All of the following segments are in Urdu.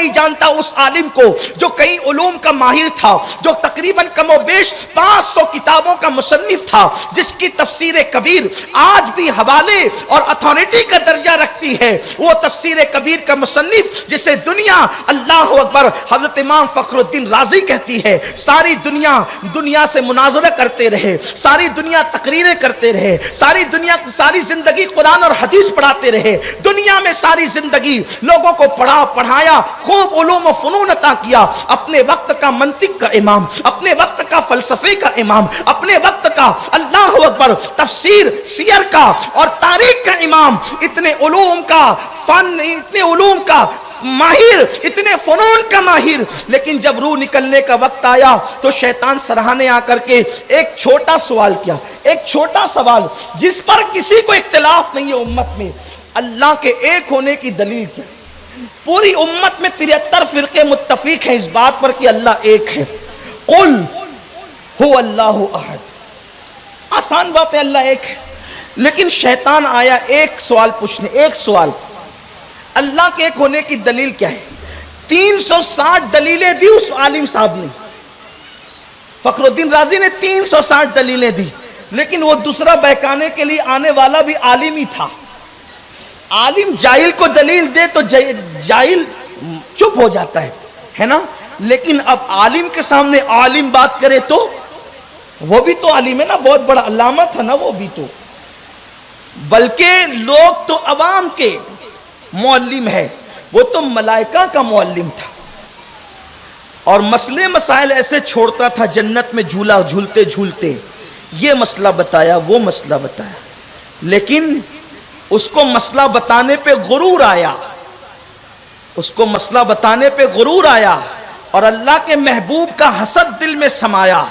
نہیں جانتا اس عالم کو جو کئی علوم کا ماہر تھا, جو تقریباً کم و بیش 500 کتابوں کا مصنف تھا, جس کی تفسیر کبیر آج بھی حوالے اور اتھارٹی کا درجہ رکھتی ہے. وہ تفسیر کبیر کا مصنف جسے دنیا, اللہ اکبر, حضرت امام فخر الدین رازی کہتی ہے, ساری دنیا سے مناظرہ کرتے رہے, ساری دنیا تقریریں کرتے رہے, ساری زندگی قرآن اور حدیث پڑھاتے رہے, دنیا میں ساری زندگی لوگوں کو پڑھایا, خوب علوم و فنون عطا کیا, اپنے وقت کا منطق کا امام, اپنے وقت کا فلسفے کا امام, اپنے وقت کا اللہ اکبر تفسیر سیر کا اور تاریخ کا امام, اتنے علوم کا فن, اتنے علوم کا ماہر, اتنے فنون کا ماہر. لیکن جب روح نکلنے کا وقت آیا تو شیطان سرہانے آ کر کے ایک چھوٹا سوال کیا, ایک چھوٹا سوال جس پر کسی کو اختلاف نہیں ہے امت میں. اللہ کے ایک ہونے کی دلیل کیا؟ پوری امت میں 73 فرقے متفق ہیں اس بات پر کہ اللہ ایک ہے. قل هو اللہ احد, آسان بات ہے, اللہ ایک ہے. لیکن شیطان آیا ایک سوال پوچھنے, ایک سوال, اللہ کے ایک ہونے کی دلیل کیا ہے؟ 360 دلیلیں دی اس عالم صاحب نے, فخر الدین رازی نے 360 دلیلیں دی, لیکن وہ دوسرا بہکانے کے لیے آنے والا بھی عالم ہی تھا. عالم جاہل کو دلیل دے تو جاہل چپ ہو جاتا ہے نا, لیکن اب عالم کے سامنے عالم بات کرے تو وہ بھی تو عالم ہے نا, بہت بڑا علامہ تھا نا وہ بھی تو, بلکہ لوگ تو عوام کے معلم ہے, وہ تو ملائکہ کا معلم تھا, اور مسئلے مسائل ایسے چھوڑتا تھا جنت میں جھولا جھولتے جھولتے, یہ مسئلہ بتایا وہ مسئلہ بتایا. لیکن اس کو مسئلہ بتانے پہ غرور آیا, اس کو مسئلہ بتانے پہ غرور آیا, اور اللہ کے محبوب کا حسد دل میں سمایا,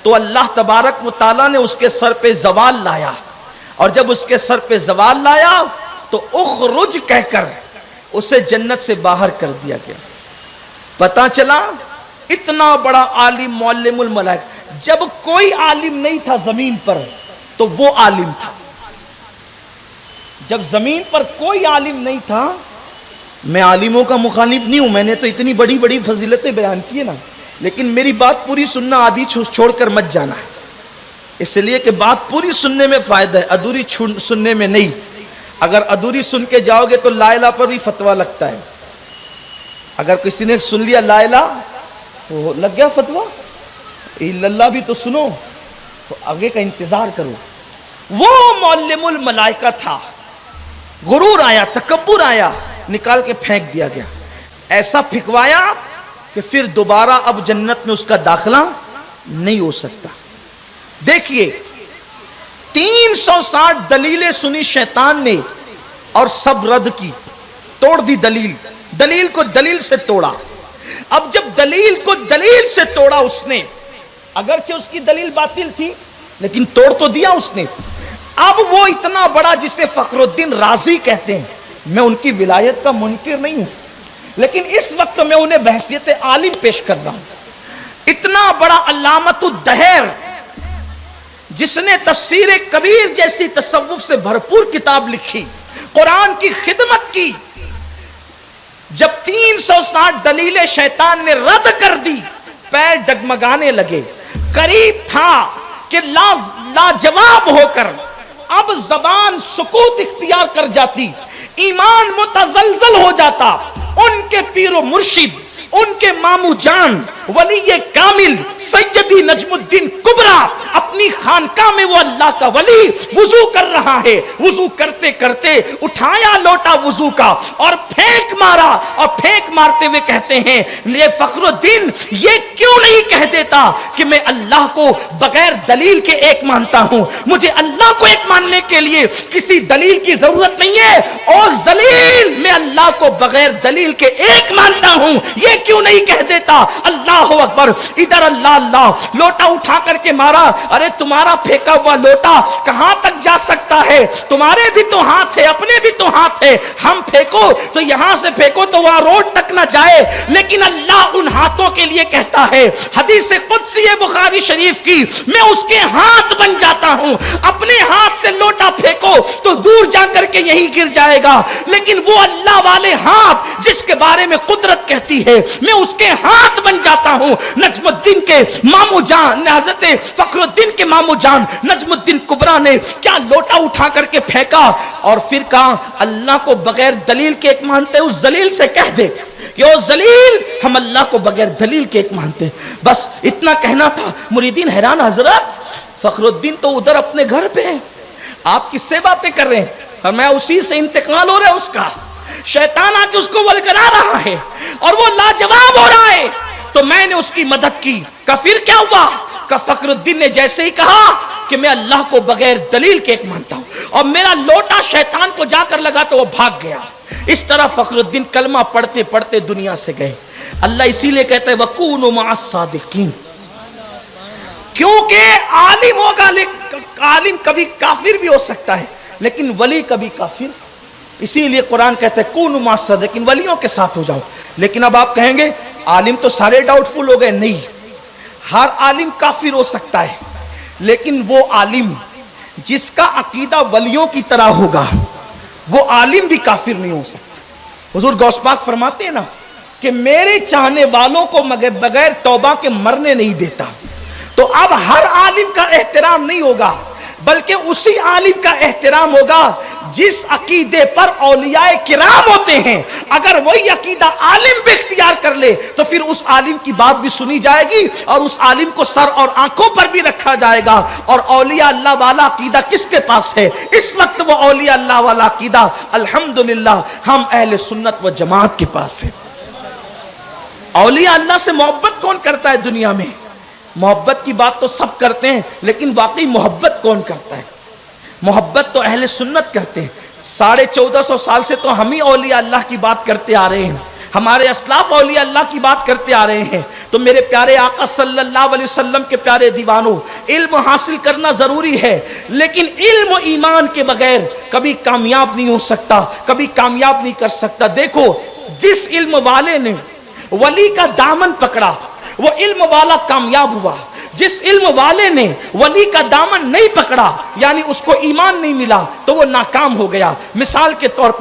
تو اللہ تبارک و تعالیٰ نے اس کے سر پہ زوال لایا, اور جب اس کے سر پہ زوال لایا تو اخرج کہہ کر اسے جنت سے باہر کر دیا گیا. پتا چلا اتنا بڑا عالم معلم الملائکہ, جب کوئی عالم نہیں تھا زمین پر تو وہ عالم تھا. جب زمین پر کوئی عالم نہیں تھا, میں عالموں کا مخالف نہیں ہوں, میں نے تو اتنی بڑی بڑی فضیلتیں بیان کی نا, لیکن میری بات پوری سننا, آدھی چھوڑ کر مت جانا ہے, اس لیے کہ بات پوری سننے میں فائدہ ہے, ادھوری سننے میں نہیں. اگر ادھوری سن کے جاؤ گے تو لا الہ پر بھی فتویٰ لگتا ہے. اگر کسی نے سن لیا لا الہ تو لگ گیا فتویٰ, الا اللہ بھی تو سنو, تو آگے کا انتظار کرو. وہ معلم الملائکہ تھا, غرور آیا, تکبر آیا, نکال کے پھینک دیا گیا. ایسا پھکوایا کہ پھر دوبارہ اب جنت میں اس کا داخلہ نہیں ہو سکتا. دیکھیے 360 دلیلیں سنی شیطان نے اور سب رد کی, توڑ دی دلیل کو دلیل سے توڑا. اب جب دلیل کو دلیل سے توڑا اس نے, اگرچہ اس کی دلیل باطل تھی لیکن توڑ تو دیا اس نے. اب وہ اتنا بڑا جسے فخر الدین رازی کہتے ہیں, میں ان کی ولایت کا منکر نہیں ہوں, لیکن اس وقت میں انہیں بحیثیت عالم پیش کر رہا ہوں. اتنا بڑا علامت الدہر جس نے تفسیر کبیر جیسی تصوف سے بھرپور کتاب لکھی, قرآن کی خدمت کی, جب 360 دلیلیں شیطان نے رد کر دی, پیر ڈگمگانے لگے. قریب تھا کہ لاجواب ہو کر اب زبان سکوت اختیار کر جاتی, ایمان متزلزل ہو جاتا. ان کے پیر و مرشد, ان کے مامو جان ولی کامل سیدی نجم الدین کبریٰ اپنی خانقاہ میں وہ اللہ کا ولی وضو کر رہا ہے, وضو کرتے کرتے اٹھایا لوٹا وضو کا اور پھینک مارا, اور پھینک مارتے ہوئے کہتے ہیں یہ فخر الدین یہ کیوں نہیں کہہ دیتا کہ میں اللہ کو بغیر دلیل کے ایک مانتا ہوں, مجھے اللہ کو ایک ماننے کے لیے کسی دلیل کی ضرورت نہیں ہے, اور ذلیل میں اللہ کو بغیر دلیل کے ایک مانتا ہوں, یہ کیوں نہیں کہہ دیتا. اللہ اکبر, ادھر اللہ اللہ, لوٹا اٹھا کر کے مارا, ارے ارے تمہارا پھینکا ہوا لوٹا کہاں تک جا سکتا ہے؟ تمہارے بھی تو ہاتھ ہے، اپنے بھی تو ہاتھ ہے، ہم پھینکو تو یہاں سے پھینکو تو وہاں روڈ تک نہ جائے، لیکن اللہ ان ہاتھوں کے لیے کہتا ہے، حدیث قدسی بخاری شریف کی، میں اس کے ہاتھ بن جاتا ہوں۔ اپنے ہاتھ سے لوٹا پھینکو تو دور جا کر کے یہی گر جائے گا، لیکن وہ اللہ والے ہاتھ جس کے بارے میں قدرت کہتی ہے میں اس کے ہاتھ بن جاتا ہوں۔ نجم الدین کے مامو جان، حضرت فخر الدین کے مامو جان نجم الدین کبریٰ نے کیا لوٹا اٹھا کر کے پھینکا اور پھر کہا اللہ کو بغیر دلیل کے ایک مانتے، اس ذلیل سے کہہ دے کہ او ذلیل، ہم اللہ کو بغیر دلیل کے ایک مانتے۔ بس اتنا کہنا تھا۔ مریدین حیران، حضرت فخر الدین تو ادھر اپنے گھر پہ ہیں، آپ کس سے باتیں کر رہے ہیں؟ اور میں اسی سے انتقال ہو رہا ہے اس کا، شیطان آ کے اس کو ولگلا رہا ہے اور وہ لاجواب ہو رہا ہے، تو میں نے اس کی مدد کی۔ کہ پھر کیا ہوا؟ کہ فخر الدین نے جیسے ہی کہا کہ میں اللہ کو بغیر دلیل کے ایک مانتا ہوں اور میرا لوٹا شیطان کو جا کر لگا تو وہ بھاگ گیا۔ اس طرح فخر الدین کلمہ پڑھتے پڑھتے دنیا سے گئے۔ اللہ اسی لیے کہتا ہے وَكُونُوا مَعَ الصَّادِقِينَ، کیونکہ عالم ہوگا، عالم کبھی کافر بھی ہو سکتا ہے لیکن ولی کبھی کافر، اسی لیے قرآن کہتا ہے کونوا مع الصادقین، ولیوں کے ساتھ ہو جاؤ۔ لیکن اب آپ کہیں گے عالم تو سارے ڈاؤٹ فل ہو گئے، نہیں، ہر عالم کافر ہو سکتا ہے، لیکن وہ عالم جس کا عقیدہ ولیوں کی طرح ہوگا وہ عالم بھی کافر نہیں ہو سکتا۔ حضور غوث پاک فرماتے ہیں نا کہ میرے چاہنے والوں کو بغیر توبہ کے مرنے نہیں دیتا۔ تو اب ہر عالم کا احترام نہیں ہوگا بلکہ اسی عالم کا احترام ہوگا جس عقیدے پر اولیاء کرام ہوتے ہیں۔ اگر وہی عقیدہ عالم بھی اختیار کر لے تو پھر اس عالم کی بات بھی سنی جائے گی اور اس عالم کو سر اور آنکھوں پر بھی رکھا جائے گا۔ اور اولیاء اللہ والا عقیدہ کس کے پاس ہے اس وقت؟ وہ اولیاء اللہ والا عقیدہ الحمدللہ ہم اہل سنت و جماعت کے پاس ہے۔ اولیاء اللہ سے محبت کون کرتا ہے دنیا میں؟ محبت کی بات تو سب کرتے ہیں لیکن واقعی محبت کون کرتا ہے؟ محبت تو اہل سنت کرتے ہیں۔ 1450 سال سے تو ہم ہی اولیاء اللہ کی بات کرتے آ رہے ہیں، ہمارے اسلاف اولیاء اللہ کی بات کرتے آ رہے ہیں۔ تو میرے پیارے آقا صلی اللہ علیہ وسلم کے پیارے دیوانوں، علم حاصل کرنا ضروری ہے لیکن علم و ایمان کے بغیر کبھی کامیاب نہیں ہو سکتا، کبھی کامیاب نہیں کر سکتا۔ دیکھو جس علم والے نے ولی کا دامن پکڑا وہ علم والا کامیاب ہوا، جس علم والے نے ولی کا دامن نہیں پکڑا یعنی اس کو ایمان نہیں ملا تو وہ ناکام ہو گیا۔ مثال کے طور پر